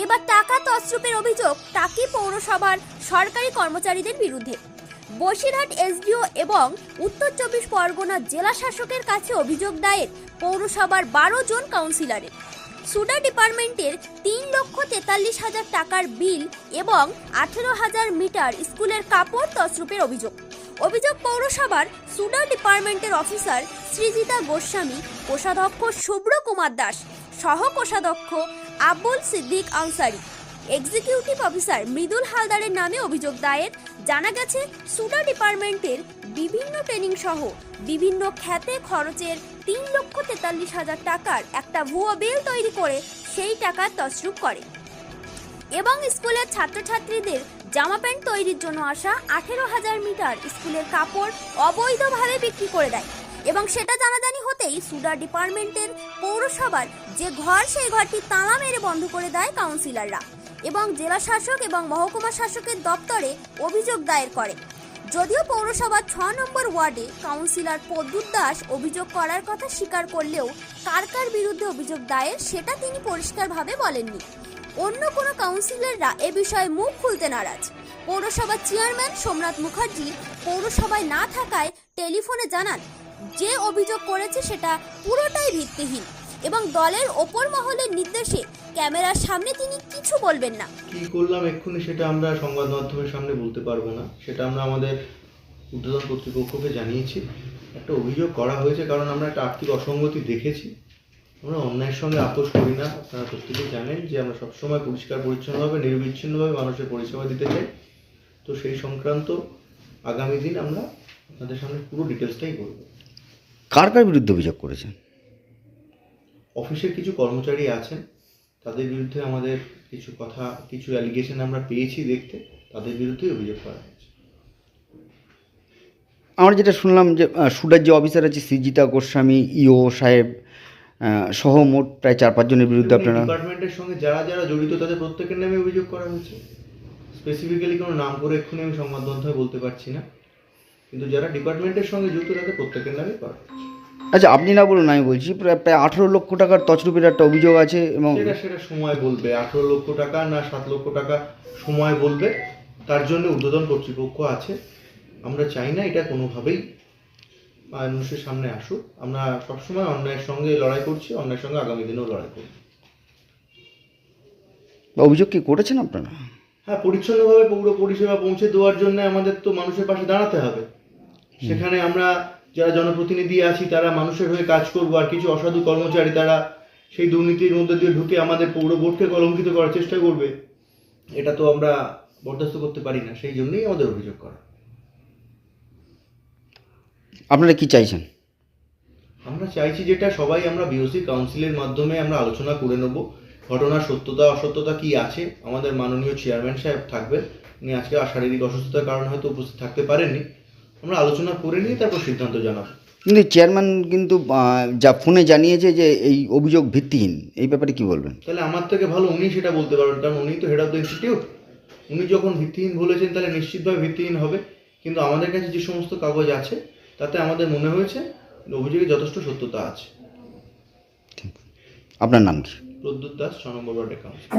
এবার টাকা তছরূপের অভিযোগ টাকি পৌরসভার সরকারি কর্মচারীদের বিরুদ্ধে। বসিরহাট এসডিও এবং উত্তর 24 পরগনা জেলা শাসকের কাছে অভিযোগ দায়ের পৌরসভার 12 জন কাউন্সিলরের। সুডা ডিপার্টমেন্টের 3,43,000 টাকার বিল এবং 18,000 মিটার স্কুলের কাপড় তছরূপের অভিযোগ। পৌরসভার সুডা ডিপার্টমেন্টের অফিসার সৃজিতা গোস্বামী, কোষাধ্যক্ষ শুভ্র কুমার দাস, সহ কোষাধ্যক্ষ আব্দুল সিদ্দিক আনসারি, এক্সিকিউটিভ অফিসার মৃদুল হালদারের নামে অভিযোগ দায়ের। জানা গেছে, সুডা ডিপার্টমেন্টের বিভিন্ন ট্রেনিং সহ বিভিন্ন খাতে খরচের 3,43,000 টাকার একটা ভুয়ো বিল তৈরি করে সেই টাকা তছরূপ করে এবং স্কুলের ছাত্রছাত্রীদের জামা প্যান্ট তৈরির জন্য আসা 18,000 মিটার স্কুলের কাপড় অবৈধভাবে বিক্রি করে দেয়। এবং সেটা জানাজানি হতেই সুডা ডিপার্টমেন্টের পৌরসভার যে ঘর, সেই ঘরটি তালা মেরে বন্ধ করে দেয় কাউন্সিলররা এবং জেলা শাসক এবং মহকুমা শাসকের দপ্তরে অভিযোগ দায়ের করে। যদিও পৌরসভার 6 নম্বর ওয়ার্ডে কাউন্সিলর প্রদ্যুৎ দাস অভিযোগ করার কথা স্বীকার করলেও কার বিরুদ্ধে অভিযোগ দায়ের সেটা তিনি পরিষ্কারভাবে বলেননি। অন্য কোনো কাউন্সিলররা এ বিষয়ে মুখ খুলতে নারাজ। পৌরসভার চেয়ারম্যান সোমনাথ মুখার্জি পৌরসভায় না থাকায় টেলিফোনে জানান, যে অভিযোগ করেছে সেটা পুরোটাই ভিত্তিহীন এবং দলের ওপর মহলের নির্দেশে ক্যামেরার সামনে তিনি কিছু বলবেন না। কি করলাম এক্ষুনি সেটা আমরা সংবাদ মাধ্যমের সামনে বলতে পারবো না, সেটা আমরা আমাদের ঊর্ধ্বতন কর্তৃপক্ষকে জানিয়েছি। একটা অভিযোগ করা হয়েছে কারণ আমরা একটা আর্থিক অসঙ্গতি দেখেছি। আমরা অন্যায়ের সঙ্গে আপোষ করি না, আপনারা প্রত্যেকেই জানেন যে আমরা সবসময় পরিষ্কার পরিচ্ছন্নভাবে নির্বিচ্ছিন্নভাবে মানুষের পরিষেবা দিতে চাই। তো সেই সংক্রান্ত আগামী দিন আমরা আপনাদের সামনে পুরো ডিটেলসটাই বলবো। কার বিরুদ্ধে অভিযোগ করেছেন? অফিসের কিছু কর্মচারী আছেন, তাদের বিরুদ্ধে আমাদের কিছু অ্যালিগেশন আমরা পেয়েছি দেখতে, তাদের বিরুদ্ধেই অভিযোগ করা হয়েছে। আমরা যেটা শুনলাম যে সুডার যে অফিসার আছে সৃজিতা গোস্বামী, ইও সাহেব সহ মোট প্রায় 4-5 জনের বিরুদ্ধে আপনারা ডিপার্টমেন্টের সঙ্গে যারা যারা জড়িত তাদের প্রত্যেকের নামে অভিযোগ করা হয়েছে। স্পেসিফিক্যালি কোনো নাম করে এক্ষুনি আমি সংবাদ মাধ্যমে বলতে পারছি না, কিন্তু যারা ডিপার্টমেন্টের সঙ্গে যুক্ত তাদের প্রত্যেকের নামে করা হয়েছে। আচ্ছা, আপনি না বলুন, আমি বলছি প্রায় 18 লক্ষ টাকার তছরূপের একটা অভিযোগ আছে এবং সেটা সময় বলবে 18 লক্ষ টাকা না 7 লক্ষ টাকা, সময় বলবে। তার জন্য ঊর্ধ্বতন কর্তৃপক্ষ আছে। আমরা চাই না এটা কোনোভাবেই মানুষের সামনে আসুক। আমরা সবসময় অন্যায়ের সঙ্গে লড়াই করছি, অন্যায়ের সঙ্গে আগামী দিনেও লড়াই করব। অভিযোগ কি করেছেন আপনারা? হ্যাঁ, পরিচ্ছন্নভাবে পৌর পরিষেবা পৌঁছে দেওয়ার জন্য আমাদের তো মানুষের পাশে দাঁড়াতে হবে। সেখানে আমরা যারা জনপ্রতিনিধি আছি তারা মানুষের হয়ে কাজ করবো, আর কিছু অসাধু কর্মচারী তারা সেই দুর্নীতির মধ্যে দিয়ে ঢুকে আমাদের পৌর বোর্ডকে কলঙ্কিত করার চেষ্টা করবে। এটা তো আমরা বরদাস্ত করতে পারি না, সেই জন্যই আমাদের অভিযোগ করা। আপনারা কি চাইছেন? আমরা চাইছি যেটা সবাই আমরা বিওসি কাউন্সিলের মাধ্যমে আমরা আলোচনা করে নেব, ঘটনার সত্যতা অসত্যতা কি আছে। আমাদের মাননীয় চেয়ারম্যান সাহেব থাকবেন, উনি আজকে শারীরিক অসুস্থতার কারণে হয়তো উপস্থিত থাকতে পারেননি। আমরা আলোচনা করে নিয়ে তারপর সিদ্ধান্ত জানাবো। কিন্তু চেয়ারম্যান কিন্তু যা ফোনে জানিয়েছে যে এই অভিযোগ ভিত্তিহীন, এই ব্যাপারে কি বলবেন? তাহলে আমার থেকে ভালো উনি সেটা বলতে পারবেন, কারণ উনি তো হেড অফ দ্য ইনস্টিটিউট। উনি যখন ভিত্তিহীন বলেছেন তাহলে নিশ্চিতভাবে ভিত্তিহীন হবে। কিন্তু আমাদের কাছে যে সমস্ত কাগজ আছে তাতে আমাদের মনে হয়েছে অভিযোগে যথেষ্ট সত্যতা আছে। আপনার নাম কি? প্রদ্যুৎ দাস, 6 নম্বর ওয়ার্ডের কাউন্সিলর।